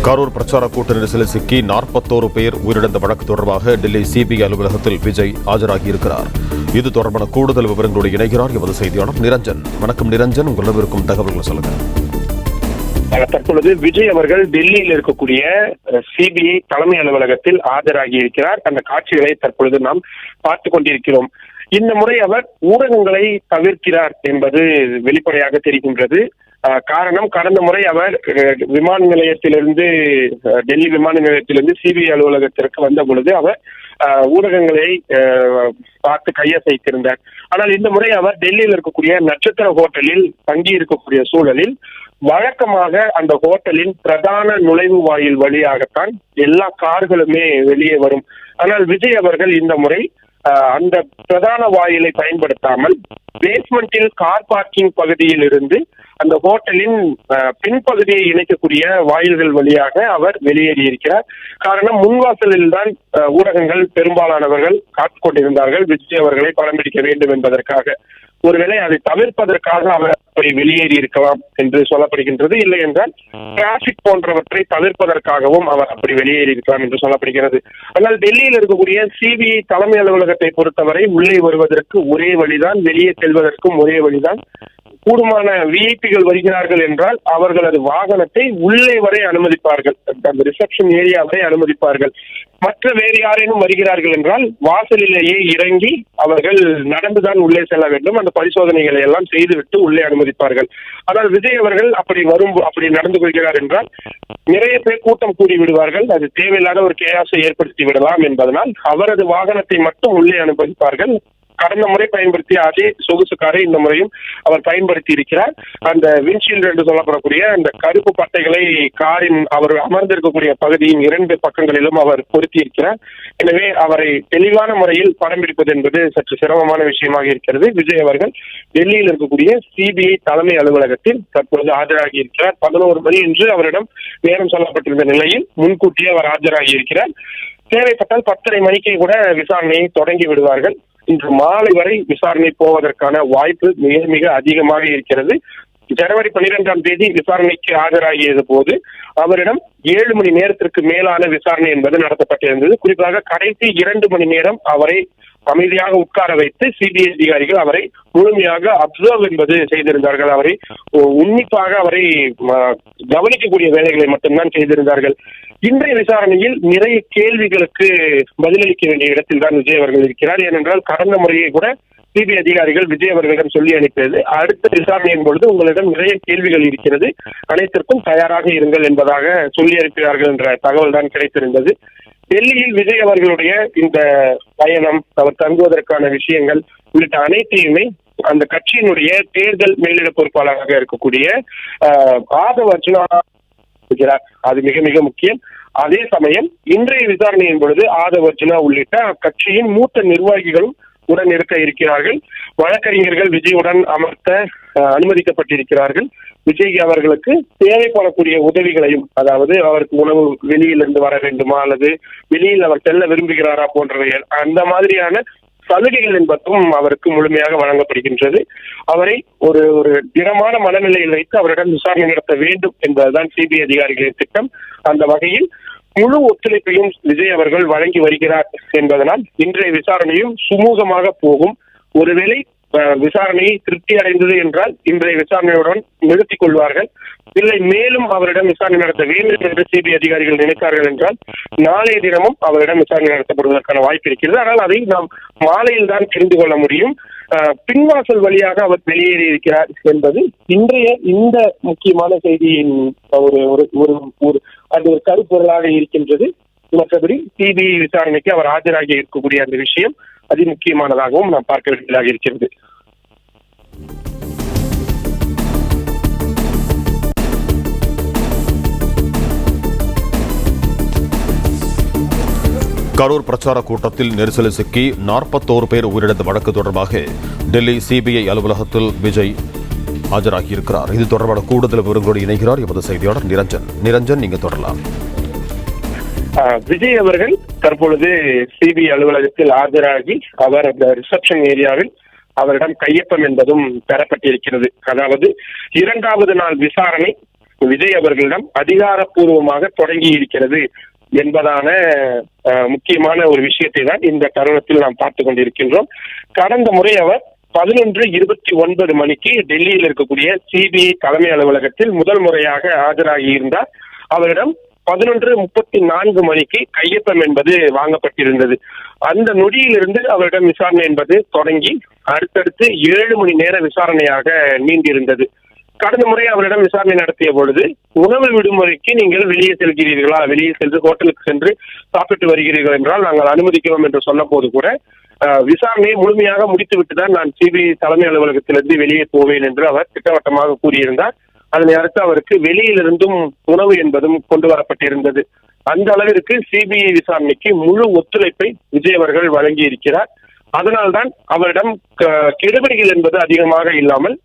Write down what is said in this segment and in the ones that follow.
கரூர் பிரச்சார கூட்ட நெரிசலில் சிக்கி 41 பேர் உயிரிழந்த வழக்கு தொடர்பாக டெல்லி சிபிஐ அலுவலகத்தில் விஜய் ஆஜராகியிருக்கிறார். இது தொடர்பான கூடுதல் விவரங்களோடு இணைகிறார் எமது செய்தியாளர் நிரஞ்சன். வணக்கம் நிரஞ்சன், உங்களிடம் இருக்கும் தகவல்களை சொல்லுங்க. தற்பொழுது விஜய் அவர்கள் டெல்லியில் இருக்கக்கூடிய சிபிஐ தலைமை அலுவலகத்தில் ஆஜராகி இருக்கிறார். அந்த காட்சிகளை தற்பொழுது நாம் பார்த்துக் கொண்டிருக்கிறோம். இந்த முறை அவர் ஊடகங்களை தவிர்க்கிறார் என்பது வெளிப்படையாக தெரிகின்றது. காரணம், கடந்த முறை அவர் விமான நிலையத்திலிருந்து டெல்லி விமான நிலையத்திலிருந்து சிபிஐ அலுவலகத்திற்கு வந்த பொழுது அவர் ஊடகங்களை பார்த்து கையசைத்திருந்தார். ஆனால் இந்த முறை அவர் டெல்லியில் இருக்கக்கூடிய நட்சத்திர ஹோட்டலில் தங்கி இருக்கக்கூடிய சூழலில் வழக்கமாக அந்த ஹோட்டலின் பிரதான நுழைவு வாயில் வழியாகத்தான் எல்லா கார்களுமே வெளியே வரும். ஆனால் விஜய் அவர்கள் இந்த முறை அந்த பிரதான வாயிலை பயன்படுத்தாமல் பேஸ்மெண்டில் கார் பார்க்கிங் பகுதியில் இருந்து அந்த ஹோட்டலின் பின்பகுதியை இணைக்கக்கூடிய வாயில்கள் வழியாக அவர் வெளியேறியிருக்கிறார். காரணம், முன்வாசலில் தான் ஊடகங்கள் பெரும்பாலானவர்கள் காத்துக் கொண்டிருந்தார்கள் விஜய் அவர்களை படம் பிடிக்க வேண்டும் என்பதற்காக. ஒருவேளை அதை தவிர்ப்பதற்காக அவர் அப்படி வெளியேறி இருக்கலாம் என்று சொல்லப்படுகின்றது. இல்லை என்றால் டிராபிக் போன்றவற்றை தவிர்ப்பதற்காகவும் அவர் அப்படி வெளியேறி இருக்கலாம் என்று சொல்லப்படுகிறது. ஆனால் டெல்லியில் இருக்கக்கூடிய சிபிஐ தலைமை அலுவலகத்தை பொறுத்தவரை உள்ளே வருவதற்கு ஒரே வழிதான், வெளியே செல்வதற்கும் ஒரே வழிதான். கூடுமான விஐபிகள் வருகிறார்கள் என்றால் அவர்களது வாகனத்தை உள்ளே வரை அனுமதிப்பார்கள், அந்த ரிசப்ஷன் ஏரியா வரை அனுமதிப்பார்கள். மற்ற வேறு யாரேனும் வருகிறார்கள் என்றால் வாசலிலேயே இறங்கி அவர்கள் நடந்துதான் உள்ளே செல்ல வேண்டும். அந்த பரிசோதனைகளை எல்லாம் செய்துவிட்டு உள்ளே அனுமதிப்பார்கள். ஆனால் விஜய் அவர்கள் அப்படி நடந்து கொள்கிறார் என்றால் நிறைய பேர் கூட்டம் கூடி விடுவார்கள், அது தேவையில்லாத ஒரு கேயாசை ஏற்படுத்தி விடலாம் என்பதனால் அவரது வாகனத்தை மட்டும் உள்ளே அனுமதிப்பார்கள். கடந்த முறை பயன்படுத்திய அதே சொகுசு காரை இந்த முறையும் அவர் பயன்படுத்தி இருக்கிறார். அந்த விண்ட்ஷீல்டு என்று சொல்லப்படக்கூடிய அந்த கருப்பு பட்டைகளை காரின் அவர் அமர்ந்திருக்கக்கூடிய பகுதியின் 2 பக்கங்களிலும் அவர் பொருத்தி இருக்கிறார். எனவே அவரை தெளிவான முறையில் படம் பிடிப்பது என்பது சற்று சிரமமான விஷயமாக இருக்கிறது. விஜய் அவர்கள் டெல்லியில் இருக்கக்கூடிய சிபிஐ தலைமை அலுவலகத்தில் தற்பொழுது ஆஜராகி இருக்கிறார். 11 மணி என்று அவரிடம் நேரம் சொல்லப்பட்டிருந்த நிலையில் முன்கூட்டியே அவர் ஆஜராகி இருக்கிறார். தேவைப்பட்டால் 10:30 மணிக்கே கூட விசாரணையை தொடங்கி விடுவார்கள். இன்று மாலை வரை விசாரணை போவதற்கான வாய்ப்பு மிக மிக அதிகமாக இருக்கிறது. ஜனவரி 12ஆம் தேதி விசாரணைக்கு ஆஜராகியது போது அவரிடம் 7 மணி நேரத்திற்கு மேலான விசாரணை என்பது நடத்தப்பட்டிருந்தது. குறிப்பாக கடைசி 2 மணி நேரம் அவரை அமைதியாக உட்கார வைத்து சிபிஐ அதிகாரிகள் அவரை முழுமையாக அப்சர்வ் என்பது செய்திருந்தார்கள். அவரை உன்னிப்பாக அவரை கவனிக்கக்கூடிய வேலைகளை மட்டும்தான் செய்திருந்தார்கள். இன்றைய விசாரணையில் நிறைய கேள்விகளுக்கு பதிலளிக்க வேண்டிய இடத்தில் தான் விஜய் அவர்கள் இருக்கிறார். ஏனென்றால் கடந்த முறையை கூட சிபிஐ அதிகாரிகள் விஜய் அவர்களிடம் சொல்லி அனுப்பியது, அடுத்த விசாரணையின் பொழுது உங்களிடம் நிறைய கேள்விகள் இருக்கிறது, அனைத்திற்கும் தயாராக இருங்கள் என்பதாக சொல்லி அனுப்பினார்கள் என்ற தகவல் தான் கிடைத்திருந்தது. டெல்லியில் விஜய் அவர்களுடைய இந்த பயணம், அவர் தங்குவதற்கான விஷயங்கள் உள்ளிட்ட அனைத்தையுமே அந்த கட்சியினுடைய தேர்தல் மேலிட பொறுப்பாளராக இருக்கக்கூடிய ஆதவ் அர்ஜுனா, அது மிக மிக முக்கியம். அதே சமயம் இன்றைய விசாரணையின் பொழுது ஆதவ் அர்ஜுனா உள்ளிட்ட அக்கட்சியின் மூத்த நிர்வாகிகளும் உடன் இருக்க இருக்கிறார்கள். வழக்கறிஞர்கள் விஜயுடன் அமர்த்த அனுமதிக்கப்பட்டிருக்கிறார்கள். விஜய் அவர்களுக்கு தேவைப்படக்கூடிய உதவிகளையும், அதாவது அவருக்கு உணவு வெளியிலிருந்து வர வேண்டுமா அல்லது வெளியில் அவர் செல்ல விரும்புகிறாரா போன்றவை, அந்த மாதிரியான சலுகைகள் என்பதும் அவருக்கு முழுமையாக வழங்கப்படுகின்றது. அவரை ஒரு திடமான மனநிலையில் வைத்து அவரிடம் விசாரணை நடத்த வேண்டும் என்பதுதான் சிபிஐ அதிகாரிகளின் திட்டம். அந்த வகையில் முழு ஒத்துழைப்பையும் விஜய் அவர்கள் வழங்கி வருகிறார் என்பதனால் இன்றைய விசாரணையும் சுமூகமாக போகும். ஒருவேளை விசாரணையை திருப்தி அடைந்தது என்றால் இன்றைய விசாரணையுடன் நிறுத்திக் கொள்வார்கள். இல்லை, மேலும் அவரிடம் விசாரணை நடத்த வேண்டும் என்று சிபிஐ அதிகாரிகள் நினைத்தார்கள் என்றால் நாளைய தினமும் அவரிடம் விசாரணை நடத்தப்படுவதற்கான வாய்ப்பு இருக்கிறது. ஆனால் அதை நாம் மாலையில் தான் தெரிந்து கொள்ள முடியும். பின்வாசல் வழியாக அவர் வெளியேறி இருக்கிறார் என்பது இன்றைய இந்த முக்கியமான செய்தியின் அது ஒரு கருப்பொருளாக இருக்கின்றது. மற்றபடி சிபிஐ விசாரணைக்கு அவர் ஆஜராகி இருக்கக்கூடிய அந்த விஷயம் அதி முக்கியமானதாகவும் நாம் பார்க்க வேண்டியதாக இருக்கிறது. கரூர் பிரச்சார கூட்டத்தில் நெரிசலில் சிக்கி 41 பேர் உயிரிழந்த வழக்கு தொடர்பாக டெல்லி சிபிஐ அலுவலகத்தில் விஜய் ஆஜராகியிருக்கிறார். இது தொடர்பான கூடுதல் விவரங்களோடு இணைகிறார் எமது செய்தியாளர் நிரஞ்சன். நிரஞ்சன், நீங்க தொடரலாம். விஜய் அவர்கள் தற்பொழுது சிபிஐ அலுவலகத்தில் ஆஜராகி அவர் அந்த ரிசப்ஷன் ஏரியாவில் அவரிடம் கையொப்பம் என்பதும் பெறப்பட்டிருக்கிறது. அதாவது 2வது நாள் விசாரணை விஜய் அவர்களிடம் அதிகாரப்பூர்வமாக தொடங்கி இருக்கிறது என்பதான முக்கியமான ஒரு விஷயத்தை தான் இந்த தருணத்தில் நாம் பார்த்து கொண்டிருக்கின்றோம். கடந்த முறை அவர் 11:29 மணிக்கு டெல்லியில் இருக்கக்கூடிய சிபிஐ தலைமை அலுவலகத்தில் முதல் முறையாக ஆஜராகி இருந்தார். அவரிடம் 11:34 மணிக்கு கையொப்பம் என்பது வாங்கப்பட்டிருந்தது. அந்த நொடியிலிருந்து அவரிடம் விசாரணை என்பது தொடங்கி அடுத்தடுத்து 7 மணி நேர விசாரணையாக நீண்டிருந்தது. கடந்த முறை அவரிடம் விசாரணை நடத்திய பொழுது உணவு விடுமுறைக்கு நீங்கள் வெளியே செல்கிறீர்களா, வெளியே சென்று ஹோட்டலுக்கு சென்று சாப்பிட்டு வருகிறீர்கள் என்றால் நாங்கள் அனுமதிக்கிறோம் என்று சொன்ன போது கூட விசாரணையை முழுமையாக முடித்துவிட்டு தான் நான் சிபிஐ தலைமை அலுவலகத்திலிருந்து வெளியே போவேன் என்று அவர் திட்டவட்டமாக கூறியிருந்தார். அதனை அடுத்து அவருக்கு வெளியிலிருந்தும் உணவு என்பதும் கொண்டு வரப்பட்டிருந்தது. அந்த அளவிற்கு சிபிஐ விசாரணைக்கு முழு ஒத்துழைப்பை விஜய் அவர்கள் வழங்கி இருக்கிறார். அதனால்தான் அவரிடம் கெடுபிடிகள் என்பது அதிகமாக இல்லாமல்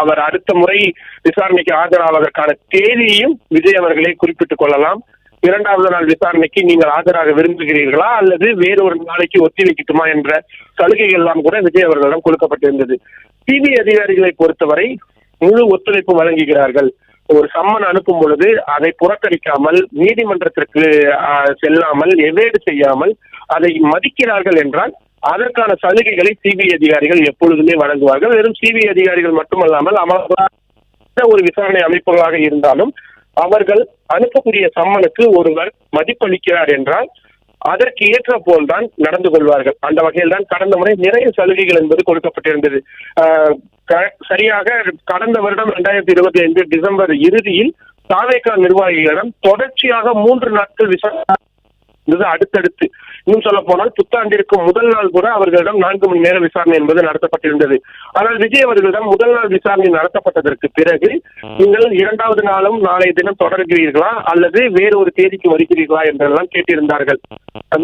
அவர் அடுத்த முறை விசாரணைக்கு ஆஜராவதற்கான தேதியையும் விஜய் அவர்களை குறிப்பிட்டுக் கொள்ளலாம். 2வது நாள் விசாரணைக்கு நீங்கள் ஆஜராக விரும்புகிறீர்களா அல்லது வேறொரு நாளைக்கு ஒத்திவைக்கட்டுமா என்ற சலுகைகள் எல்லாம் கூட விஜய் அவர்களிடம் கொடுக்கப்பட்டிருந்தது. சிபிஐ அதிகாரிகளை பொறுத்தவரை முழு ஒத்துழைப்பு வழங்குகிறார்கள். ஒரு சம்மன் அனுப்பும் பொழுது அதை புறக்கணிக்காமல், நீதிமன்றத்திற்கு செல்லாமல், எவேடு செய்யாமல் அதை மதிக்கிறார்கள் என்றால் அதற்கான சலுகைகளை சிபிஐ அதிகாரிகள் எப்பொழுதுமே வழங்குவார்கள். வெறும் சிபிஐ அதிகாரிகள் மட்டுமல்லாமல் ஒரு விசாரணை அமைப்புகளாக இருந்தாலும் அவர்கள் அனுப்பக்கூடிய சம்மனுக்கு ஒருவர் மதிப்பளிக்கிறார் என்றால் அதற்கு ஏற்ற போல்தான் நடந்து கொள்வார்கள். அந்த வகையில் தான் கடந்த முறை நிறைய சலுகைகள் என்பது கொடுக்கப்பட்டிருந்தது. சரியாக கடந்த வருடம் 2025 டிசம்பர் இறுதியில் தாவேகா நிர்வாகிகளிடம் தொடர்ச்சியாக 3 நாட்கள் விசாரணை அடுத்தடுத்து, இன்னும் சொல்ல போனால் புத்தாண்டிற்கு முதல் நாள் கூட அவர்களிடம் 4 மணி நேர விசாரணை என்பது நடத்தப்பட்டிருந்தது. ஆனால் விஜய் அவர்களிடம் முதல் நாள் விசாரணை நடத்தப்பட்டதற்கு பிறகு நீங்கள் 2வது நாளும் நாளைய தினம் தொடர்கிறீர்களா அல்லது வேறு ஒரு தேதிக்கு வருகிறீர்களா என்றெல்லாம் கேட்டிருந்தார்கள்.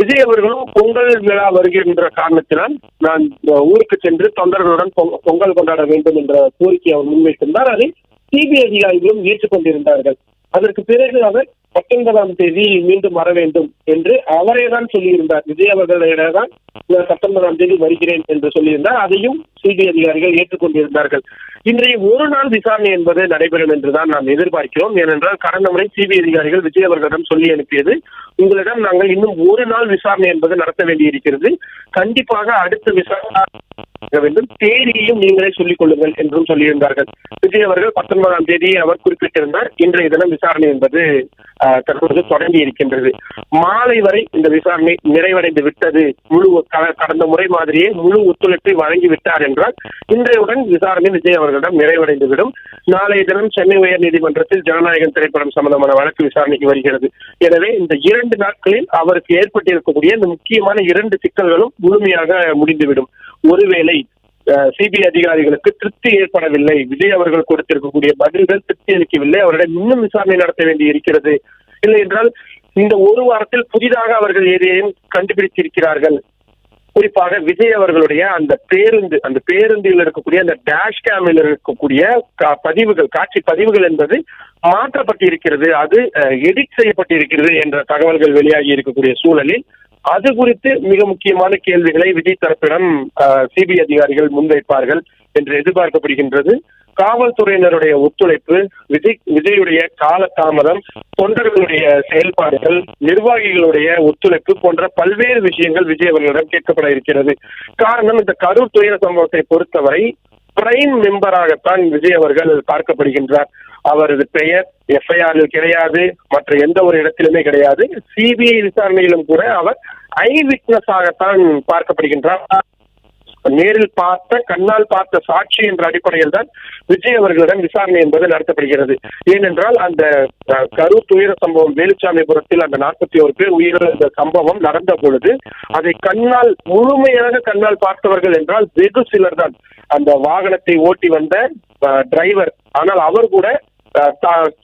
விஜய் அவர்களும் பொங்கல் விழா வருகின்ற காரணத்தினால் நான் ஊருக்கு சென்று தொண்டர்களுடன் பொங்கல் கொண்டாட வேண்டும் என்ற கோரிக்கை அவர் முன்வைத்திருந்தார். அதை சிபிஐ அதிகாரிகளும் ஏற்றுக்கொண்டிருந்தார்கள். அதற்கு பிறகு அவர் 19ஆம் தேதி மீண்டும் வர வேண்டும் என்று அவரே தான் சொல்லியிருந்தார். விஜய் அவர்களிடம் 19ஆம் தேதி வருகிறேன் என்று சொல்லியிருந்தார். அதையும் சிபிஐ அதிகாரிகள் ஏற்றுக்கொண்டிருந்தார்கள். இன்றைய ஒரு நாள் விசாரணை என்பது நடைபெறும் என்றுதான் நாம் எதிர்பார்க்கிறோம். ஏனென்றால் கடந்த முறை சிபிஐ அதிகாரிகள் விஜய் அவர்களிடம் சொல்லி அனுப்பியது, உங்களிடம் நாங்கள் இன்னும் ஒரு நாள் விசாரணை என்பது நடத்த வேண்டியிருக்கிறது, கண்டிப்பாக அடுத்த விசாரணை வேண்டும், தேதியையும் நீங்களே சொல்லிக் கொள்ளுங்கள் என்றும் சொல்லியிருந்தார்கள். விஜய் அவர்கள் 19ஆம் தேதியை அவர் குறிப்பிட்டிருந்தார். இன்றைய தினம் விசாரணை என்பது தற்போது தொடங்கி இருக்கின்றது. மாலை வரை இந்த விசாரணை நிறைவடைந்து விட்டது, கடந்த முறை மாதிரியே முழு ஒத்துழைப்பை வழங்கி விட்டார் என்றால் இன்றையுடன் விசாரணை விஜய் அவர்களிடம் நிறைவடைந்துவிடும். நாளைய தினம் சென்னை உயர் நீதிமன்றத்தில் ஜனநாயகன் திரைப்படம் சம்பந்தமான வழக்கு விசாரணைக்கு வருகிறது. எனவே இந்த 2 நாட்களில் அவருக்கு ஏற்பட்டிருக்கக்கூடிய இந்த முக்கியமான 2 சிக்கல்களும் முழுமையாக முடிந்துவிடும். ஒருவேளை சிபிஐ அதிகாரிகளுக்கு திருப்தி ஏற்படவில்லை, விஜய் அவர்கள் கொடுத்திருக்கக்கூடிய பதில்கள் திருப்தி அளிக்கவில்லை, அவரிடம் இன்னும் விசாரணை நடத்த வேண்டி இருக்கிறது, இல்லை என்றால் இந்த ஒரு வாரத்தில் புதிதாக அவர்கள் ஏதேனும் கண்டுபிடித்திருக்கிறார்கள், குறிப்பாக விஜய் அவர்களுடைய அந்த பேருந்தில் இருக்கக்கூடிய அந்த டேஷ் கேமில் இருக்கக்கூடிய பதிவுகள், காட்சி பதிவுகள் என்பது மாற்றப்பட்டிருக்கிறது, அது எடிட் செய்யப்பட்டிருக்கிறது என்ற தகவல்கள் வெளியாகி இருக்கக்கூடிய சூழலில் அது குறித்து மிக முக்கியமான கேள்விகளை விஜய் தரப்பிடம் சிபிஐ அதிகாரிகள் முன்வைப்பார்கள் என்று எதிர்பார்க்கப்படுகின்றது. காவல்துறையினருடைய ஒத்துழைப்பு, விஜயுடைய கால தாமதம், தொண்டர்களுடைய செயல்பாடுகள், நிர்வாகிகளுடைய ஒத்துழைப்பு போன்ற பல்வேறு விஷயங்கள் விஜய் அவர்களிடம் கேட்கப்பட இருக்கிறது. காரணம், இந்த கரூர் துயர சம்பவத்தை பொறுத்தவரை பிரைம் மெம்பராகத்தான் விஜய் அவர்கள் பார்க்கப்படுகின்றார். அவரது பெயர் எஃப்ஐஆரில் கிடையாது, மற்ற எந்த ஒரு இடத்திலுமே கிடையாது. சிபிஐ விசாரணையிலும் கூட அவர் ஐ விட்னஸ் ஆகத்தான் பார்க்கப்படுகின்றார். நேரில் கண்ணால் பார்த்த சாட்சி என்ற அடிப்படையில் தான் விஜய் அவர்களிடம் விசாரணை என்பது நடத்தப்படுகிறது. ஏனென்றால் அந்த கரூர் துயர சம்பவம் வேலுச்சாமிபுரத்தில் அந்த 41 பேர் உயிரிழந்த சம்பவம் நடந்த பொழுது அதை முழுமையாக கண்ணால் பார்த்தவர்கள் என்றால் வெகு சிலர் தான். அந்த வாகனத்தை ஓட்டி வந்த டிரைவர், ஆனால் அவர் கூட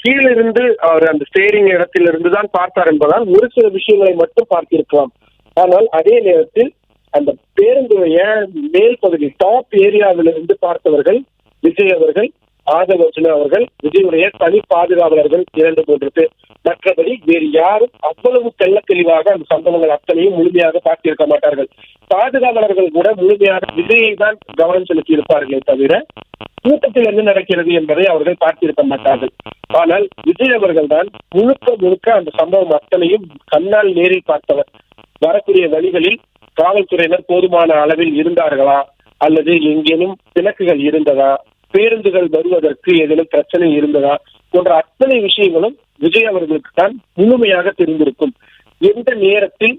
கீழிருந்து அவர் அந்த ஸ்டேரிங் இடத்திலிருந்து தான் பார்த்தார் என்பதால் ஒரு சில விஷயங்களை மட்டும் பார்த்திருக்கலாம். ஆனால் அதே நேரத்தில் அந்த பேருந்துடைய மேல் பகுதி டாப் ஏரியாவிலிருந்து பார்த்தவர்கள் விஜய் அவர்கள், ஆதவர்ஜுனா அவர்கள், விஜயுடைய தனி பாதுகாவலர்கள் 2-3 பேர். மற்றபடி வேறு யாரும் அவ்வளவு தெள்ள தெளிவாக அந்த சம்பவங்கள் அத்தனையும் முழுமையாக பார்த்திருக்க மாட்டார்கள். பாதுகாவலர்கள் கூட முழுமையாக விஜயை தான் கவனம் செலுத்தி இருப்பார்களே தவிர கூட்டத்தில் என்ன நடக்கிறது என்பதை அவர்கள் பார்த்திருக்க மாட்டார்கள். ஆனால் விஜய் அவர்கள் தான் முழுக்க முழுக்க அந்த சம்பவம் அத்தனையும் கண்ணால் நேரில் பார்த்தவர். வரக்கூடிய வழிகளில் காவல்துறையினர் போதுமான அளவில் இருந்தார்களா, அல்லது எங்கேனும் பிணக்குகள் இருந்ததா, பேருந்துகள் வருவதற்கு ஏதேனும் பிரச்சனை இருந்ததா போன்ற அத்தனை விஷயங்களும் விஜய் அவர்களுக்கு தான் முழுமையாக தெரிந்திருக்கும். எந்த நேரத்தில்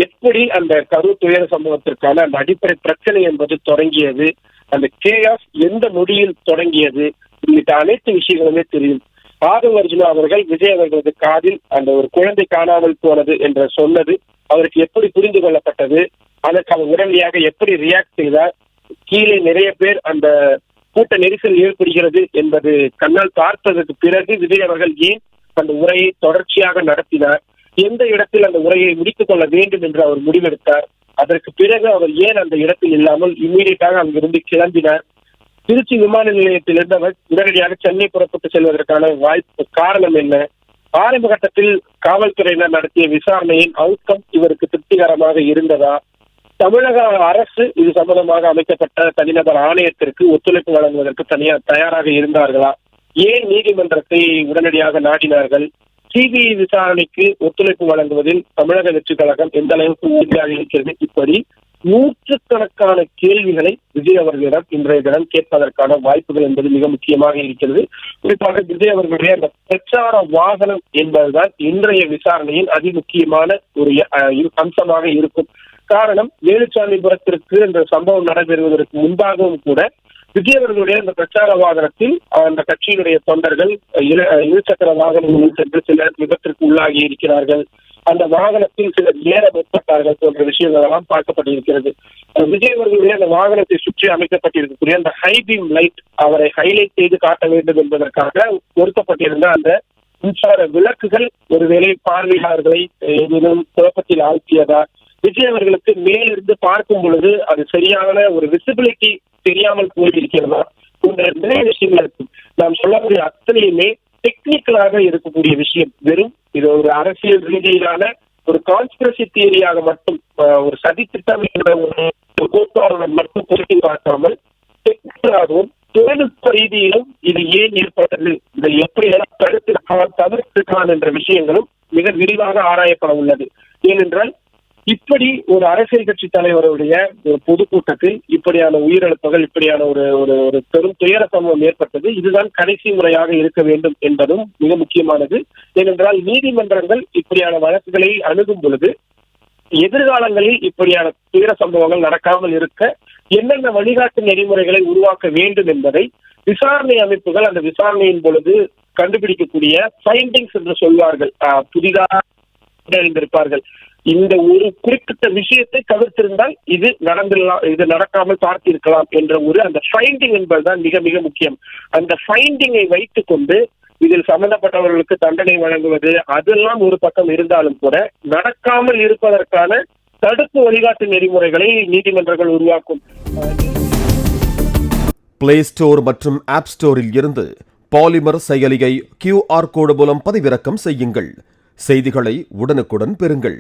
எப்படி அந்த கரூர் துயர சம்பவத்திற்கான அந்த அடிப்படை பிரச்சனை என்பது தொடங்கியது, அந்த கேஆஸ் எந்த நொடியில் தொடங்கியது உள்ளிட்ட அனைத்து விஷயங்களுமே தெரியும். ஆதவ் அர்ஜுனா அவர்கள் விஜய் அவர்களது காதில் அந்த ஒரு குழந்தை காணாமல் போனது என்று சொன்னது அவருக்கு எப்படி புரிந்து கொள்ளப்பட்டது, அதற்கு அவர் உடனடியாக எப்படி ரியாக்ட் செய்தார், கீழே நிறைய பேர் அந்த கூட்ட நெரிசல் ஏற்படுகிறது என்பது கண்ணால் பார்த்ததற்கு பிறகு விஜய் அவர்கள் ஏன் அந்த உரையை தொடர்ச்சியாக நடத்தினார், எந்த இடத்தில் அந்த உரையை முடித்துக் கொள்ள வேண்டும் என்று அவர் முடிவெடுத்தார், அதற்கு பிறகு அவர் ஏன் அந்த இடத்தில் இல்லாமல் இம்மீடியட்டாக அங்கிருந்து கிளம்பினார், திருச்சி விமான நிலையத்திலிருந்து அவர் உடனடியாக சென்னை புறப்பட்டு செல்வதற்கான வாய்ப்பு காரணம் என்ன, ஆரம்ப கட்டத்தில் காவல்துறையினர் நடத்திய விசாரணையின் அவுட்கம் இவருக்கு திருப்திகரமாக இருந்ததா, தமிழக அரசு இது சம்பந்தமாக அமைக்கப்பட்ட தனிநபர் ஆணையத்திற்கு ஒத்துழைப்பு வழங்குவதற்கு தயாராக இருந்தார்களா, ஏன் நீதிமன்றத்தை உடனடியாக நாடினார்கள், சிபிஐ விசாரணைக்கு ஒத்துழைப்பு வழங்குவதில் தமிழக வெற்றி கழகம் எந்த அளவுக்கு உறுதியாக இருக்கிறது, இப்படி நூற்றுக்கணக்கான கேள்விகளை விஜய் அவர்களிடம் இன்றைய தினம் கேட்பதற்கான வாய்ப்புகள் என்பது மிக முக்கியமாக இருக்கிறது. குறிப்பாக விஜய் அவர்களுடைய அந்த பிரச்சார வாகனம் என்பதுதான் இன்றைய விசாரணையின் அதிமுக்கியமான ஒரு அம்சமாக இருக்கும். காரணம், வேலுச்சாமிபுரத்திற்கு இந்த சம்பவம் நடைபெறுவதற்கு முன்பாகவும் கூட விஜய் அவர்களுடைய அந்த பிரச்சார வாகனத்தில் அந்த கட்சியினுடைய தொண்டர்கள் இருசக்கர வாகனங்களில் சென்று சிலர் விபத்திற்கு உள்ளாகி இருக்கிறார்கள், அந்த வாகனத்தில் சிலர் ஏற முற்பட்டார்கள் போன்ற விஷயங்கள் எல்லாம் பார்க்கப்பட்டிருக்கிறது. விஜய் அவர்களுடைய அந்த வாகனத்தை சுற்றி அமைக்கப்பட்டிருக்கக்கூடிய அந்த ஹைபீம் லைட் அவரை ஹைலைட் செய்து காட்ட வேண்டும் என்பதற்காக பொருத்தப்பட்டிருந்த அந்த மின்சார விளக்குகள் ஒருவேளை பார்வையாளர்களை ஏதேனும் குழப்பத்தில் ஆழ்த்தியதா, விஜய் அவர்களுக்கு மேலிருந்து பார்க்கும் பொழுது அது சரியான ஒரு விசிபிலிட்டி தெரியாமல் போயிருக்கிறதா போன்ற நிறைய விஷயங்கள் இருக்கும். நாம் சொல்லக்கூடிய அத்தனையுமே டெக்னிக்கலாக இருக்கக்கூடிய விஷயம். வெறும் இது ஒரு அரசியல் ரீதியிலான ஒரு கான்ஸ்பிரசி தியரியாக மட்டும், ஒரு சதி திட்டம் என்ற ஒரு கோட்பாடுடன் மட்டும் பொருத்தி பார்க்காமல் டெக்னிக்கலாகவும் தொழில்நுட்ப ரீதியிலும் இது ஏன் ஏற்பட்டது, இதை எப்படி தவிர்த்திருக்கலாம் என்ற விஷயங்களும் மிக விரிவாக ஆராயப்பட உள்ளது. ஏனென்றால் இப்படி ஒரு அரசியல் கட்சி தலைவருடைய ஒரு பொதுக்கூட்டத்தில் இப்படியான உயிரிழப்புகள், இப்படியான ஒரு பெரும் துயர சம்பவம் ஏற்பட்டது, இதுதான் கடைசி முறையாக இருக்க வேண்டும் என்பதும் மிக முக்கியமானது. ஏனென்றால் நீதிமன்றங்கள் இப்படியான வழக்குகளை அணுகும் பொழுது எதிர்காலங்களில் இப்படியான துயர சம்பவங்கள் நடக்காமல் இருக்க என்னென்ன வழிகாட்டு நெறிமுறைகளை உருவாக்க வேண்டும் என்பதை விசாரணை அமைப்புகள் அந்த விசாரணையின் பொழுது கண்டுபிடிக்கக்கூடிய ஃபைண்டிங்ஸ் என்று சொல்வார்கள். புதிதாக அறிந்திருப்பார்கள், இந்த ஒரு குறிப்பிட்ட விஷயத்தை தவிர்த்திருந்தால் இது நடக்காமல் பார்த்திருக்கலாம் என்ற ஒரு அந்த ஃபைண்டிங் என்பதுதான் மிக மிக முக்கியம். அந்த ஃபைண்டிங்கை வைத்துக் கொண்டு இதில் சம்பந்தப்பட்டவர்களுக்கு தண்டனை வழங்குவது அதெல்லாம் ஒரு பக்கம் இருந்தாலும் கூட நடக்காமல் இருப்பதற்கான தடுப்பு வழிகாட்டு நெறிமுறைகளை நீதிமன்றங்கள் உருவாக்கும். பிளே ஸ்டோர் மற்றும் ஆப் ஸ்டோரில் இருந்து பாலிமர் செயலியை QR கோடு மூலம் பதிவிறக்கம் செய்யுங்கள். செய்திகளை உடனுக்குடன் பெறுங்கள்.